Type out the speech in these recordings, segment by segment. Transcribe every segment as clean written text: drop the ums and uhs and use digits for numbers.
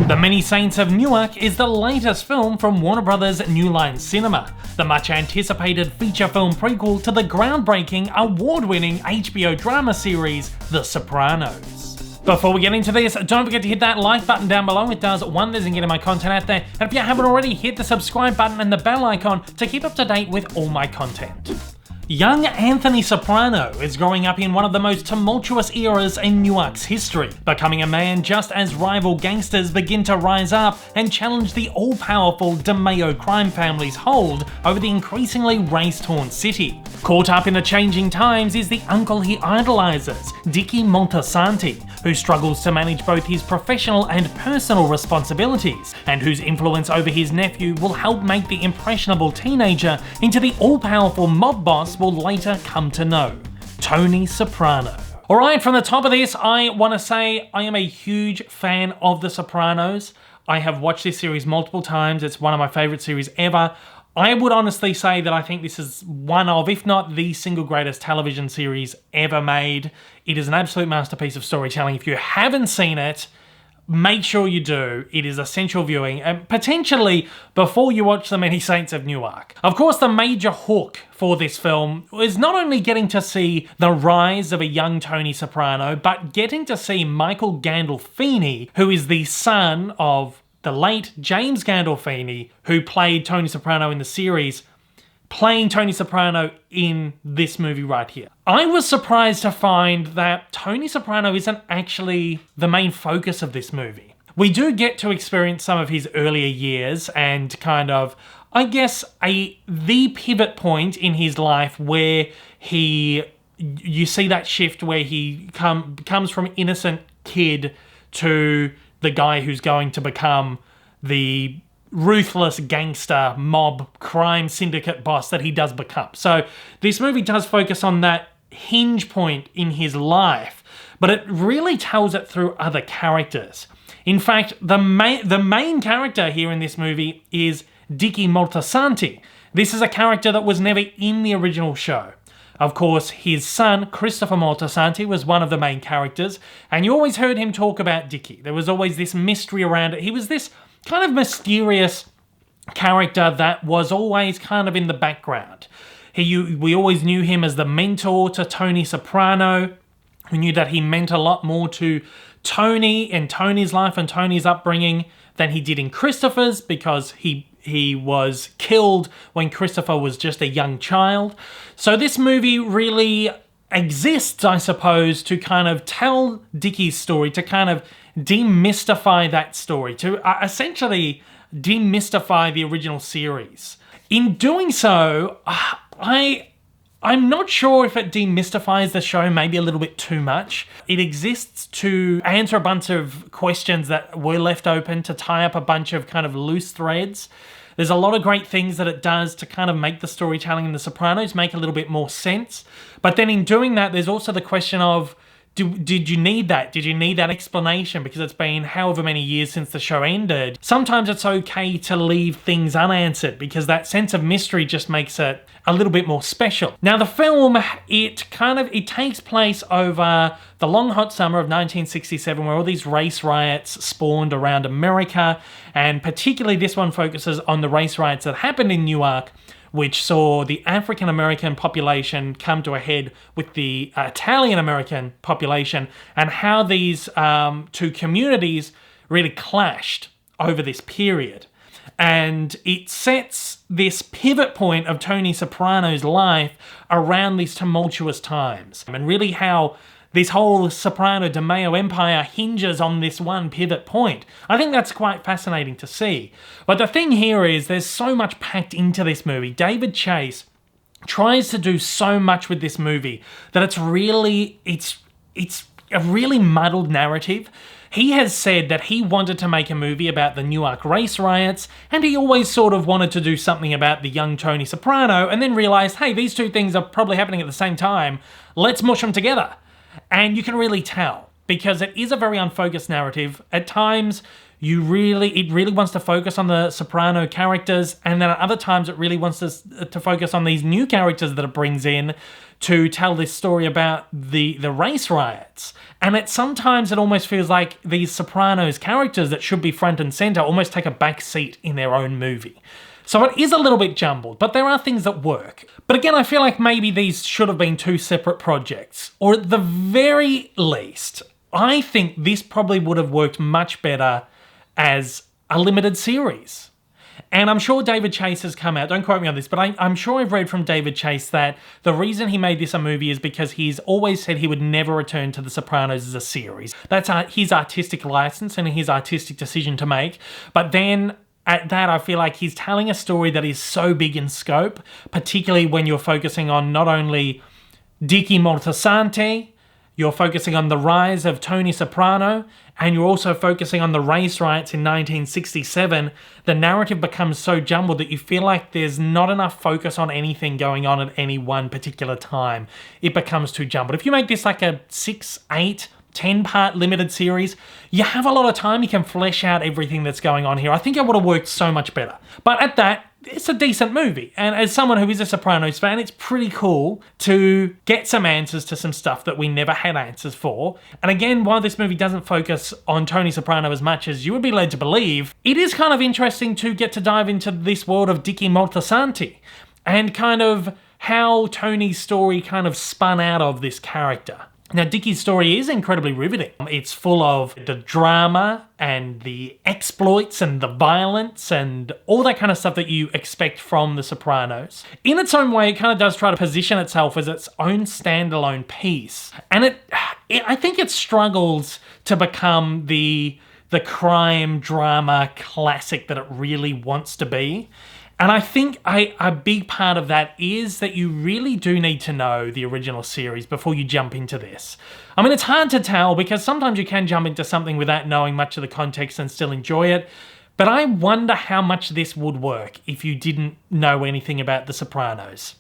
The Many Saints of Newark is the latest film from Warner Brothers' New Line Cinema, the much anticipated feature film prequel to the groundbreaking, award-winning HBO drama series, The Sopranos. Before we get into this, don't forget to hit that like button down below. It does wonders in getting my content out there. And if you haven't already, hit the subscribe button and the bell icon to keep up to date with all my content. Young Anthony Soprano is growing up in one of the most tumultuous eras in Newark's history, becoming a man just as rival gangsters begin to rise up and challenge the all-powerful DiMeo crime family's hold over the increasingly race-torn city. Caught up in the changing times is the uncle he idolizes, Dickie Moltisanti, who struggles to manage both his professional and personal responsibilities, and whose influence over his nephew will help make the impressionable teenager into the all-powerful mob boss we'll later come to know, Tony Soprano. Alright, from the top of this, I want to say I am a huge fan of The Sopranos. I have watched this series multiple times. It's one of my favorite series ever. I would honestly say that I think this is one of, if not the single greatest television series ever made. It is an absolute masterpiece of storytelling. If you haven't seen it, make sure you do. It is essential viewing, and potentially before you watch The Many Saints of Newark. Of course, the major hook for this film is not only getting to see the rise of a young Tony Soprano, but getting to see Michael Gandolfini, who is the son of the late James Gandolfini, who played Tony Soprano in the series, playing Tony Soprano in this movie right here. I was surprised to find that Tony Soprano isn't actually the main focus of this movie. We do get to experience some of his earlier years and kind of, I guess, the pivot point in his life where you see that shift where he comes from innocent kid to the guy who's going to become the ruthless gangster mob crime syndicate boss that he does become. So this movie does focus on that hinge point in his life, but it really tells it through other characters. In fact, the main character here in this movie is Dickie Moltisanti. This is a character that was never in the original show. Of course, his son, Christopher Moltisanti, was one of the main characters, and you always heard him talk about Dickie. There was always this mystery around it. He was this kind of mysterious character that was always kind of in the background. We always knew him as the mentor to Tony Soprano. We knew that he meant a lot more to Tony and Tony's life and Tony's upbringing than he did in Christopher's, because he was killed when Christopher was just a young child. So this movie really exists, I suppose, to kind of tell Dickie's story, to kind of demystify that story, to essentially demystify the original series. In doing so, I'm not sure if it demystifies the show maybe a little bit too much. It exists to answer a bunch of questions that were left open, to tie up a bunch of kind of loose threads. There's a lot of great things that it does to kind of make the storytelling in The Sopranos make a little bit more sense. But then in doing that, there's also the question of, did you need that? Did you need that explanation? Because it's been however many years since the show ended. Sometimes it's okay to leave things unanswered, because that sense of mystery just makes it a little bit more special. Now the film, it takes place over the long hot summer of 1967, where all these race riots spawned around America, and particularly this one focuses on the race riots that happened in Newark, which saw the African-American population come to a head with the Italian-American population, and how these two communities really clashed over this period. And it sets this pivot point of Tony Soprano's life around these tumultuous times, and really how this whole Soprano DiMeo empire hinges on this one pivot point. I think that's quite fascinating to see. But the thing here is there's so much packed into this movie. David Chase tries to do so much with this movie that it's a really muddled narrative. He has said that he wanted to make a movie about the Newark race riots, and he always sort of wanted to do something about the young Tony Soprano, and then realized, hey, these two things are probably happening at the same time. Let's mush them together. And you can really tell. because it is a very unfocused narrative. At times, it really wants to focus on the Soprano characters, and then at other times it really wants to focus on these new characters that it brings in to tell this story about the race riots. And sometimes it almost feels like these Sopranos characters that should be front and center almost take a back seat in their own movie. So it is a little bit jumbled, but there are things that work. But again, I feel like maybe these should have been two separate projects, or at the very least, I think this probably would have worked much better as a limited series. And I'm sure David Chase has come out, don't quote me on this, but I'm sure I've read from David Chase that the reason he made this a movie is because he's always said he would never return to The Sopranos as a series. That's his artistic license and his artistic decision to make. But then at that, I feel like he's telling a story that is so big in scope, particularly when you're focusing on not only Dickie Moltisanti, you're focusing on the rise of Tony Soprano, and you're also focusing on the race riots in 1967, the narrative becomes so jumbled that you feel like there's not enough focus on anything going on at any one particular time. It becomes too jumbled. If you make this like a 6, 8, 10-part limited series, you have a lot of time, you can flesh out everything that's going on here. I think it would have worked so much better. But at that, it's a decent movie. And as someone who is a Sopranos fan, it's pretty cool to get some answers to some stuff that we never had answers for. And again, while this movie doesn't focus on Tony Soprano as much as you would be led to believe, it is kind of interesting to get to dive into this world of Dickie Moltisanti and kind of how Tony's story kind of spun out of this character. Now, Dickie's story is incredibly riveting. It's full of the drama and the exploits and the violence and all that kind of stuff that you expect from The Sopranos. In its own way, it kind of does try to position itself as its own standalone piece. And I think it struggles to become the crime drama classic that it really wants to be. And I think a big part of that is that you really do need to know the original series before you jump into this. I mean, it's hard to tell because sometimes you can jump into something without knowing much of the context and still enjoy it. But I wonder how much this would work if you didn't know anything about The Sopranos.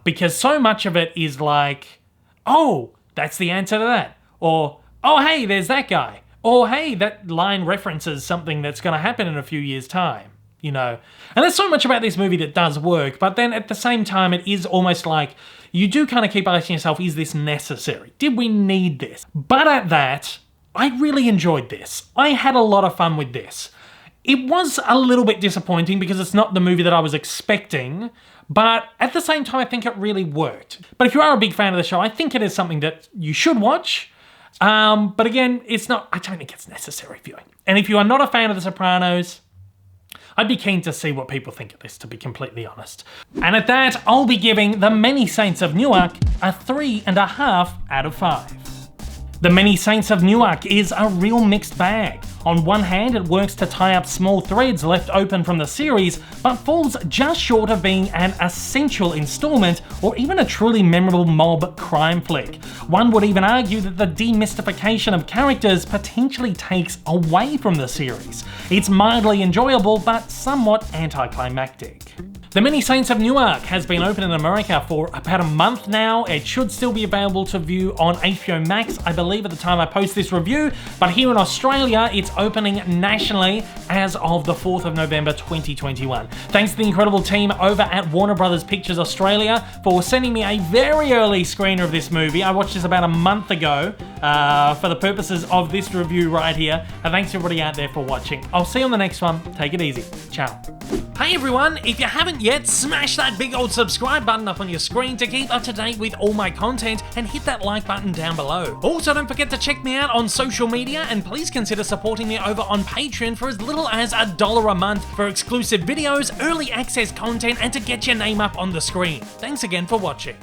Because so much of it is like, oh, that's the answer to that. Or, oh, hey, there's that guy. Or, hey, that line references something that's going to happen in a few years' time. You know, and there's so much about this movie that does work, but then at the same time, it is almost like you do kind of keep asking yourself, is this necessary? Did we need this? But at that, I really enjoyed this. I had a lot of fun with this. It was a little bit disappointing because it's not the movie that I was expecting, but at the same time, I think it really worked. But if you are a big fan of the show, I think it is something that you should watch. But again, I don't think it's necessary viewing. And if you are not a fan of The Sopranos, I'd be keen to see what people think of this, to be completely honest. And at that, I'll be giving The Many Saints of Newark a 3.5 out of 5. The Many Saints of Newark is a real mixed bag. On one hand, it works to tie up small threads left open from the series, but falls just short of being an essential installment or even a truly memorable mob crime flick. One would even argue that the demystification of characters potentially takes away from the series. It's mildly enjoyable, but somewhat anticlimactic. The Many Saints of Newark has been open in America for about a month now. It should still be available to view on HBO Max, I believe, at the time I post this review, but here in Australia, it's opening nationally as of the 4th of November 2021. Thanks to the incredible team over at Warner Brothers Pictures Australia for sending me a very early screener of this movie. I watched this about a month ago for the purposes of this review right here, and thanks to everybody out there for watching. I'll see you on the next one. Take it easy. Ciao. Hey everyone, if you haven't yet, smash that big old subscribe button up on your screen to keep up to date with all my content, and hit that like button down below. Also, don't forget to check me out on social media, and please consider supporting me over on Patreon for as little as $1 a month for exclusive videos, early access content, and to get your name up on the screen. Thanks again for watching.